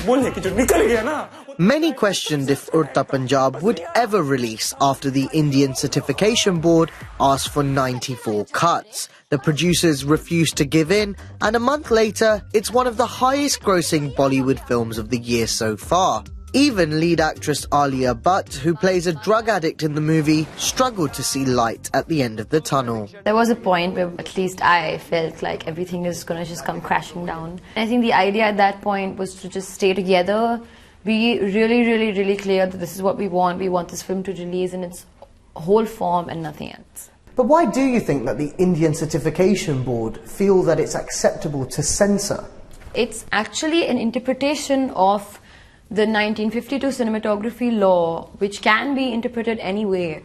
Many questioned if Udta Punjab would ever release after the Indian Certification Board asked for 94 cuts. The producers refused to give in, and a month later, it's one of the highest grossing Bollywood films of the year so far. Even lead actress Alia Bhatt, who plays a drug addict in the movie, struggled to see light at the end of the tunnel. There was a point where at least I felt like everything is going to just come crashing down. I think the idea at that point was to just stay together, be really clear that this is what we want. We want this film to release in its whole form and nothing else. But why do you think that the Indian Certification Board feel that it's acceptable to censor? It's actually an interpretation of the 1952 cinematography law, which can be interpreted anyway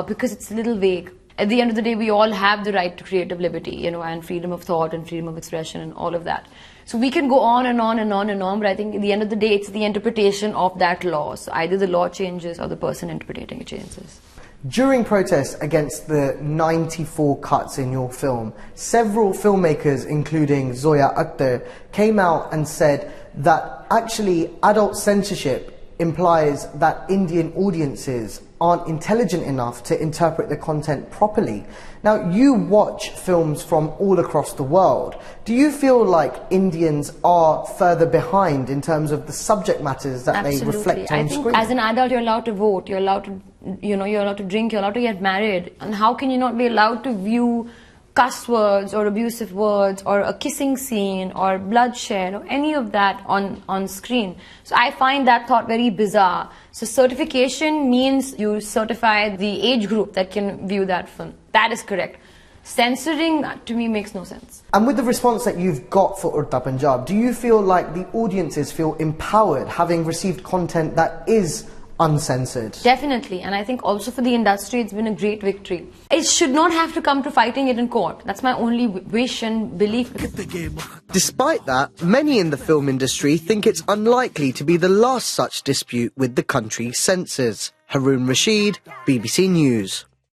because it's a little vague. At the end of the day, we all have the right to creative liberty, and freedom of thought and freedom of expression and all of that. So we can go on and on and on and on, but I think at the end of the day, it's the interpretation of that law. So either the law changes or the person interpreting it changes. During protests against the 94 cuts in your film, several filmmakers, including Zoya Akhtar, came out and said that actually adult censorship implies that Indian audiences aren't intelligent enough to interpret the content properly. Now, you watch films from all across the world. Do you feel like Indians are further behind in terms of the subject matters that they reflect on screen? I think as an adult, you're allowed to vote, you're allowed to, you're allowed to drink, you're allowed to get married. And how can you not be allowed to view cuss words or abusive words or a kissing scene or bloodshed or any of that on screen? So I find that thought very bizarre. So certification means you certify the age group that can view that film. That is correct. Censoring, to me, makes no sense. And with the response that you've got for Udta Punjab, do you feel like the audiences feel empowered having received content that is uncensored? Definitely, and I think also for the industry it's been a great victory. It should not have to come to fighting it in court. That's my only wish and belief. Despite that, many in the film industry think it's unlikely to be the last such dispute with the country's censors. Haroon Rashid, BBC News.